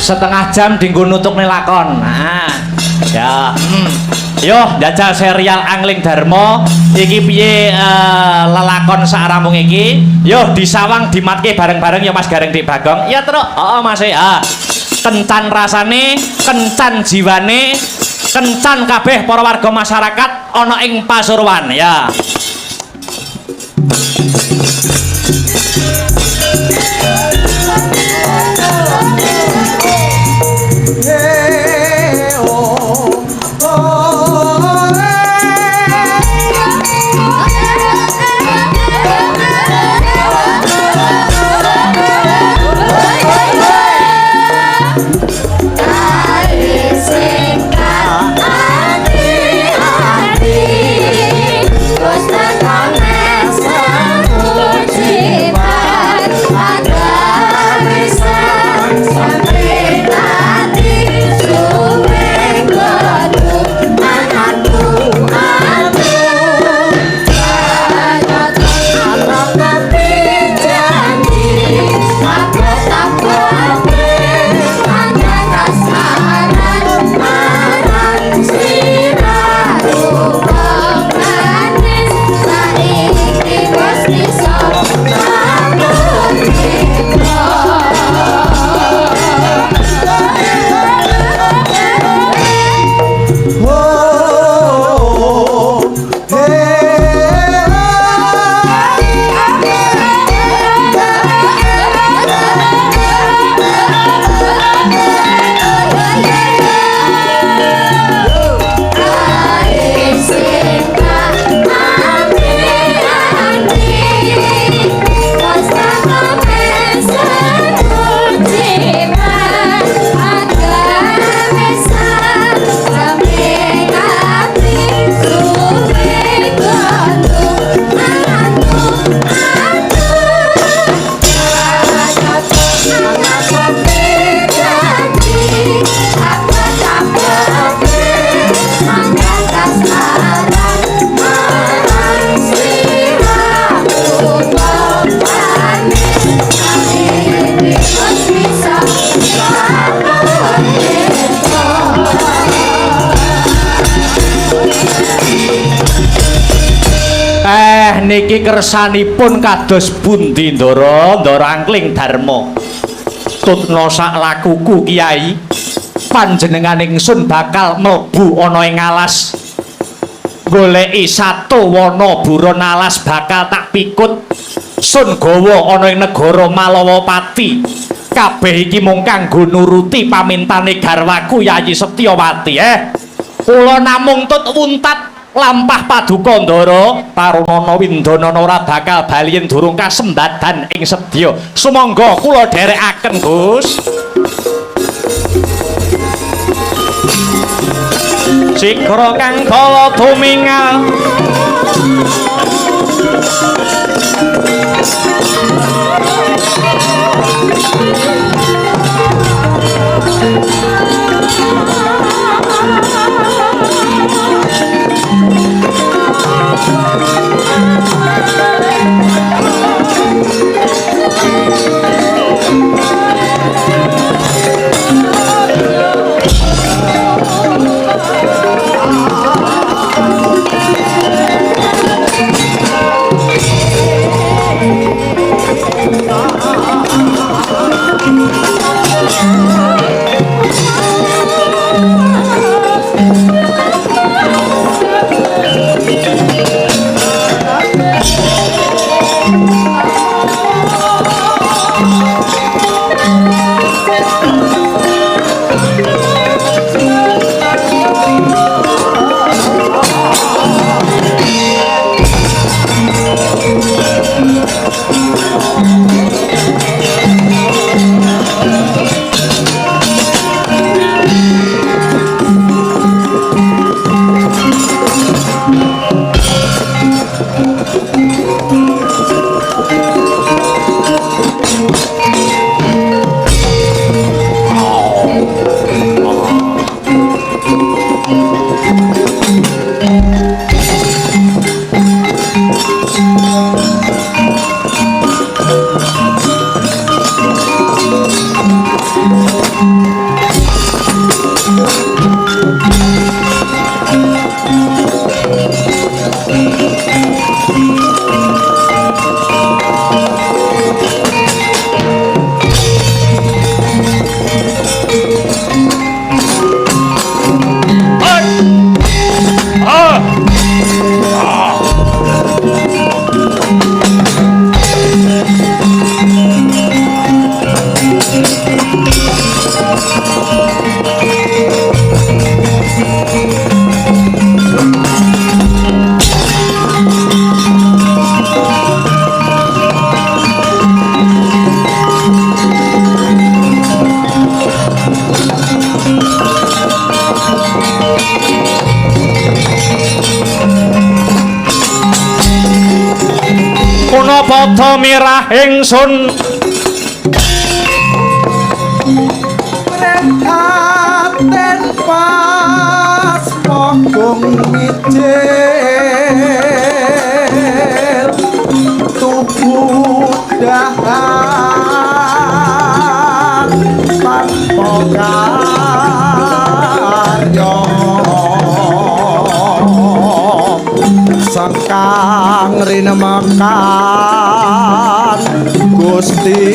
setengah jam dinggo nutuk lakon. Nah, ya. Yo, jajal serial Angling Darmo. Iki piye lelakon saramung iki? Yo disawang dimatke bareng-bareng ya Mas Gareng Dik Bagong. Iya, Truk. Heeh, Mas. Kencan rasane, kencan jiwane, kencan kabeh para warga masyarakat ana ing Pasuruan ya. Niki kersanipun kados pundi Ndara Angling Darmo. Tutna sak lakuku Kiai, panjenengan ingsun bakal mlebu ana ing alas. Goleki sato wana buron alas bakal tak pikut. Sun gawa ana ing negara Malawapati. Kabeh iki mung kanggo nuruti pamintane garwaku Yayi Setyawati. Kula namung tut wuntat lampah paduka Ndara, Tarunana Windanana ora bakal bali yen durung kasembadan ing sedya. Sumangga kula dherekaken, Gus. Sikra kang kala tumingal Arjuna padha mirah ingsun Rekaten pas monggung mijil tubuh dahan tanpa karya sangkang rinemakan Gusti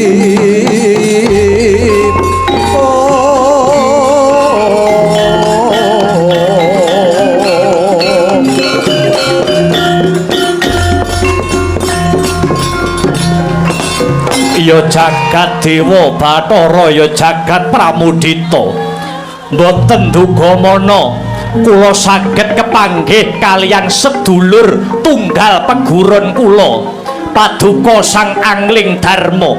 ya jagat dewa Bathara ya jagat pramudita mboten dugamana kula saged kepanggih kaliyan sedulur tunggal peguron kula Paduka Sang Angling Darma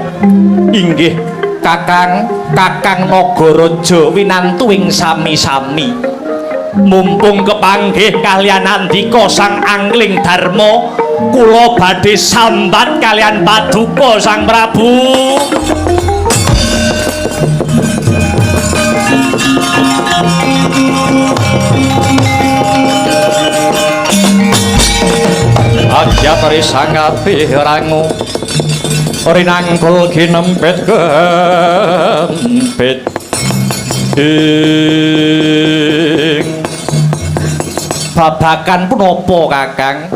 inggih Kakang Nagaraja winantuing sami-sami mumpung kepanggih kalian andika Sang Angling Darma kula badhe sambat kalian Paduka Sang Prabu Agyatri sangapi rangu rinangkul ginempet kempit ing babakan punapa Kakang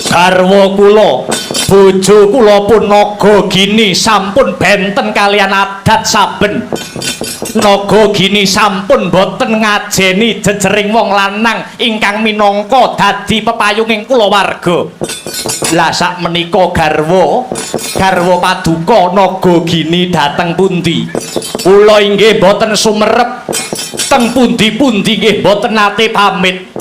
garwa kula bojo kula pun Nagagini sampun benten kalian adat saben Nagagini sampun boten ngajeni jejering wong lanang ingkang minangka dadi pepayunging kulawarga lah sak menika garwa Paduka Nagagini dhateng pundi kula inggih boten sumerep teng pundi-pundi nggih boten nate pamit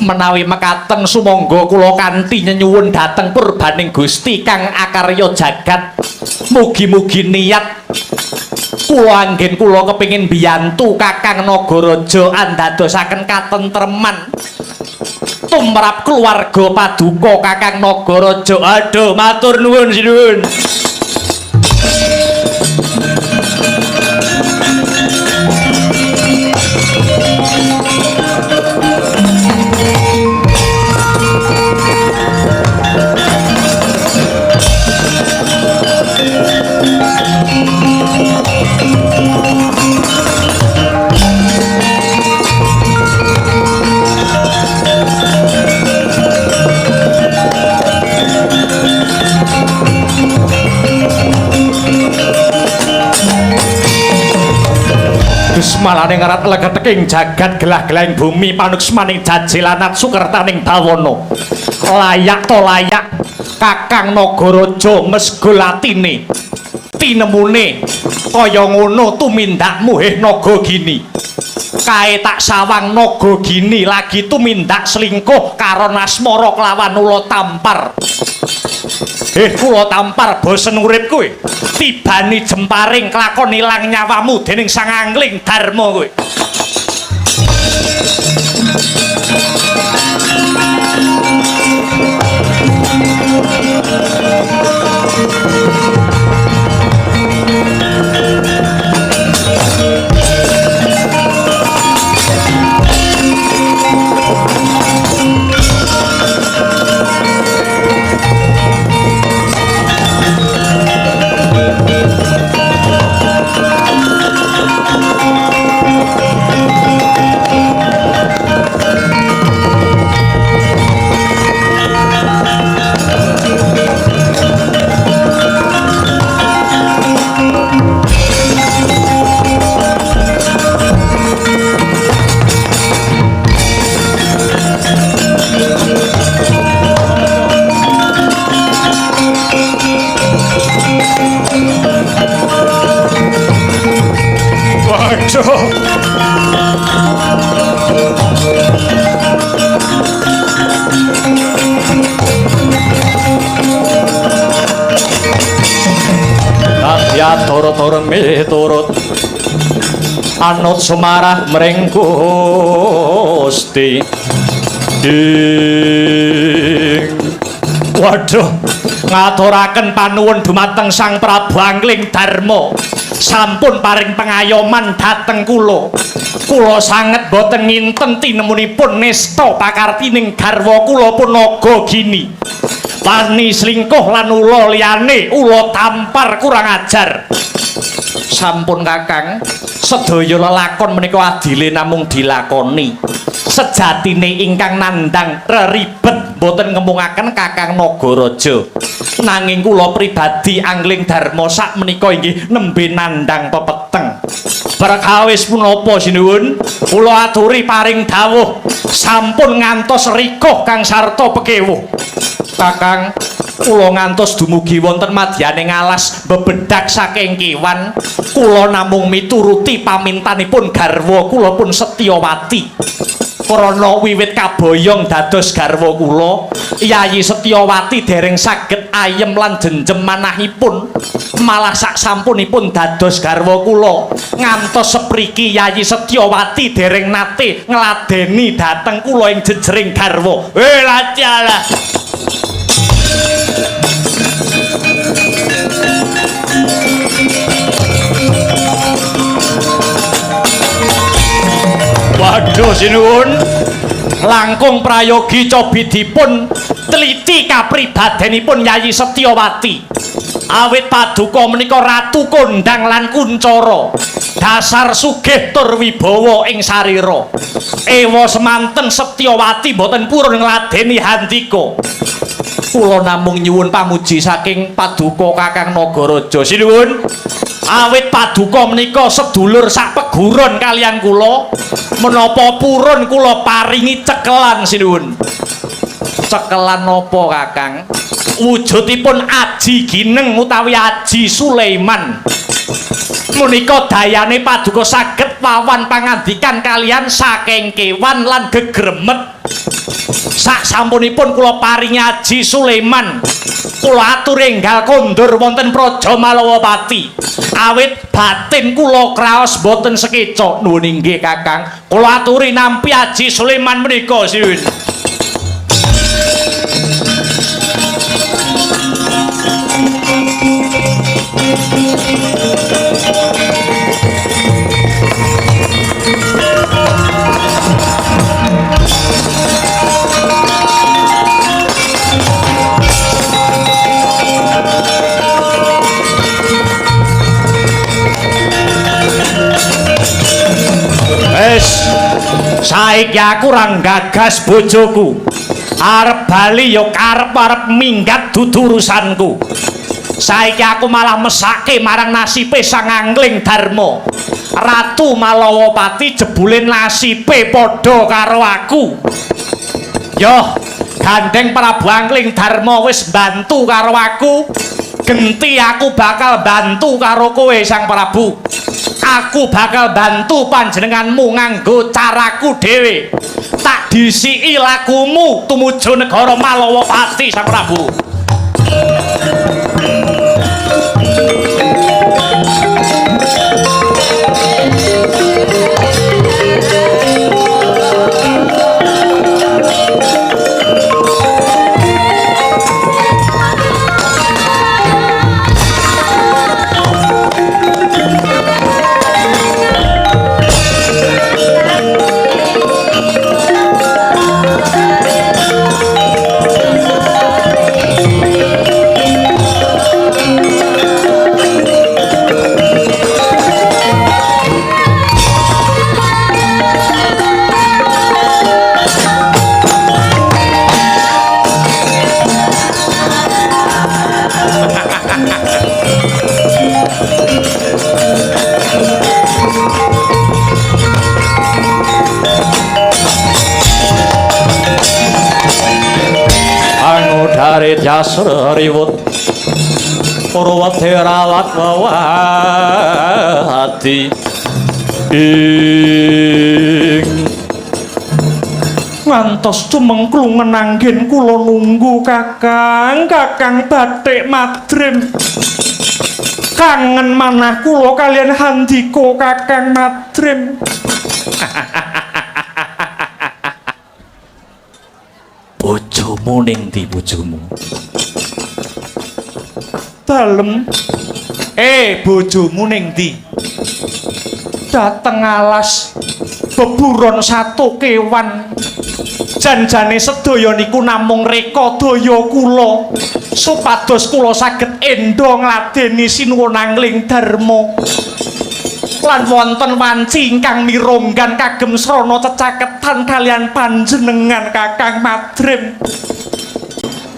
menawi mekaten sumangga kula kanthi nyenyuwun dhateng purbaning Gusti kang akarya jagat mugi-mugi niat kula anggen kula kepingin biyantu Kakang Nagaraja andadosaken katentreman tumrap keluarga Paduka Kakang Nagaraja aduh matur nuwun sinuwun Malane ngarat legeteking jagat gelah-gelahing bumi panuksmaning jajilanat sukertaning bawana layak to layak Kakang Nagaraja mesgul atine tinemune kaya ngono tumindakmu heh Nagagini kae tak sawang Nagagini lagi tumindak selingkuh karo Nasmara kelawan Ula Tampar kula tampar bosen urip kowe tibani jemparing kelakon ilang nyawamu dening Sang Angling Darma kowe Toro-toro miturut anut sumarah mring Gusti waduh ngaturaken panuwun dumateng Sang Prabu Angling Darma sampun paring pengayoman dhateng kula. Kula sanget boten nginten tinemunipun nesta pakartining garwa kula punaga gini. Wani slingkuh lan ula liyane ula tampar kurang ajar. Sampun Kakang, sedaya lelakon menika adile namung dilakoni. Sejatine ingkang nandhang reribet boten ngemungaken Kakang Nagaraja. Nanging kula pribadi Angling Darma sak menika inggih nembe nandhang pepeteng. Perkawis punapa sinuwun? Kula aturi paring dawuh sampun ngantos rikuh kang sarta pekewuh. Kakang, kula ngantos dumugi wonten madyaning alas bebedak saking kewan. Kula namung mituruti pamintanipun garwa kula pun Setyawati. Krana wiwit kaboyong dados garwa kula, Yayi Setyawati dereng saged ayem lan jenjem manahipun. Malah sak sampunipun dados garwa kula, ngantos sepriki Yayi Setyawati dereng nate ngladeni dhateng kula ing jejering garwa. Lajalah. Waduh sinuwun, langkung prayogi cobidipun teliti kapribadenipun Yayi Setyawati. Awit paduka menika ratu kondang lan kuncara, dasar sugih tur wibawa ing sarira. Ewa semanten Setyawati boten purun ngladeni handika. Kula namung nyuwun pamuji saking paduka Kakang Nagaraja sinuwun. Awit paduka menika sedulur sak peguron kalian kula, menapa purun kula paringi cekelan sinuwun. Cekelan napa Kakang? Wujudipun Aji Gineng utawi Aji Sulaiman. Menika dayane paduka saged wawan pangandikan kalian saking kewan lan gegremet. Sak sampunipun kula paringi Aji Sulaiman, kula atur enggal kondur wonten Praja Malawapati. Awit batin kula kraos boten sekeca. Nuwun inggih Kakang, kula aturi nampi Aji Sulaiman menika sinuwun. Saiki aku ora gagas bojoku. Arep bali ya karep-arep minggat dudu urusanku. Saiki aku malah mesake marang nasibe Sang Angling Darma. Ratu Malawapati jebule nasibe padha karo aku. Yo, gandeng Prabu Angling Darma wis bantu karo aku. Genti aku bakal bantu karo kowe Sang Prabu. Aku bakal bantu panjenenganmu nganggo caraku dhewe. Tak disiki lakumu tumuju negara Malawapati Sang Prabu. Dari jasra riwut Purwati rawat wawati ing ngantos cumengklung ngenanggen kula nunggu Kakang bathik madrim kangen manah kula kalian handika Kakang madrim. Bojomu ning ndi bojomu? Dalem. Bojomu ning ndi? Dateng alas beburon satu kewan. Janjane sedaya niku namung reka daya kula supados kula saged endo ngladeni sinuwun Angling Darma. Lan wonten wanci ingkang mironggan kagem srana cecaketan kalian panjenengan Kakang Madrim.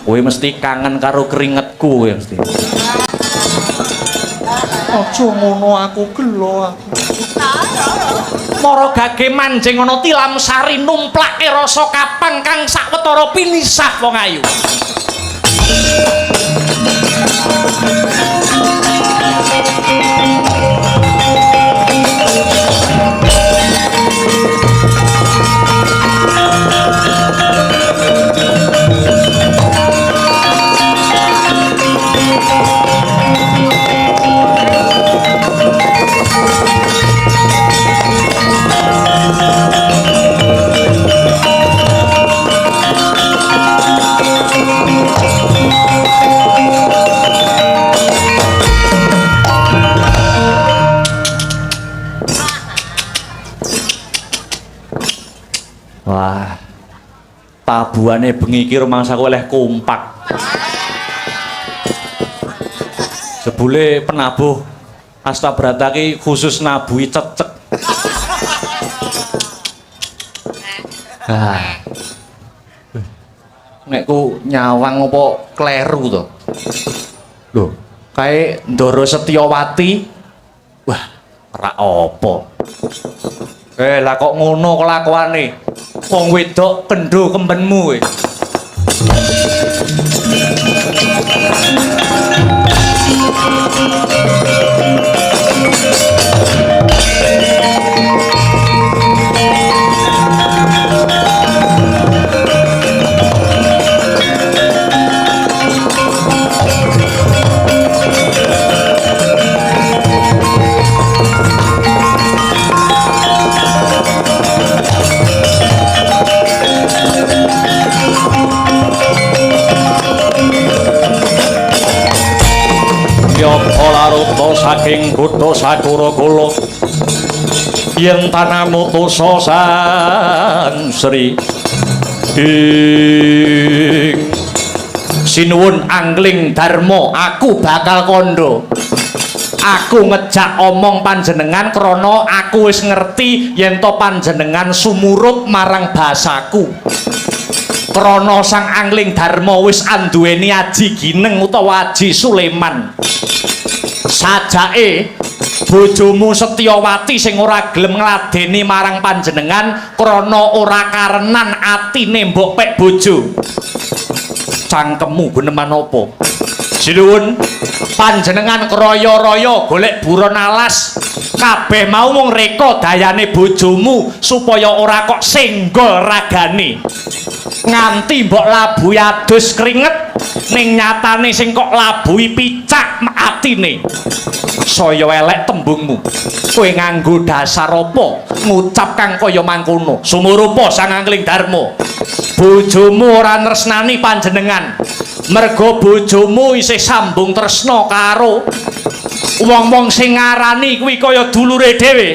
Kowe mesti kangen karo keringetku kowe mesti. Aja ngono aku gelo aku. Mara gage manjing ana tilam sari numplake rasa kapang kang sawetara pinisah wong ayu. Wah, tabuhane bengi iki rumangsaku oleh kompak. Jebule penabuh Astabrata ki khusus nabuhi cecek. Nek ku nyawang apa kleru to? Lho, kae Ndara Setyawati. Wah, ora apa. Lah kok ngono kelakuane? Wong wedok kendho kembenmu kowe. Olaruto saking Buddha Sakura Kula yen tanamutusa Sang Sri sinuwun Angling Darma aku bakal kandha. Aku ngejak omong panjenengan krana aku wis ngerti yen to panjenengan sumurut marang basaku. Krana Sang Angling Darma wis anduweni aji gineng utawa aji Suleman. Sajake bojomu Setyawati sing ora gelem ngladeni marang panjenengan krana ora karenan atine mbok pek bojo. Cangkemmu guneman apa? Sinuwun panjenengan kroyo-royo golek buron alas kabeh mau mung reka dayane bojomu supaya ora kok senggol ragane nganti mbok labuhi adus keringet ning nyatane sing kok labuhi picak atine. Saya elek tembungmu. Kowe nganggo dasar apa ngucap kang kaya mangkono? Sumurupa Sang Angling Darma. Bojomu ora tresnani panjenengan. Merga bojomu isih sambung tresna karo wong-wong sing ngarani kuwi kaya dulure dhewe.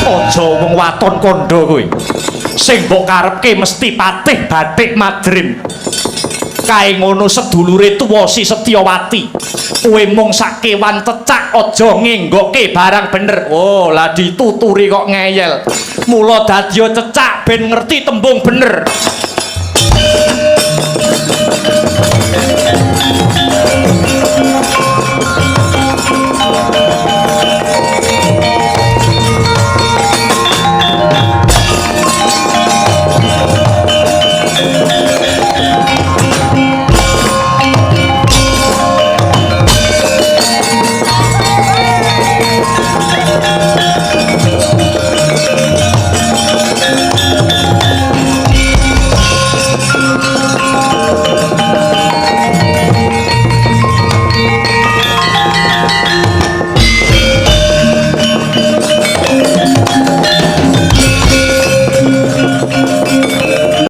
Aja wong waton kandha kowe. Sing mbok karepke mesti patih Bathik Madrim. Kae ngono sedulure tuwa si Setyawati. Kowe mung sak kewan cecak aja ngenggoke barang bener. Oh, lah dituturi kok ngeyel. Mula dadya cecak ben ngerti tembung bener.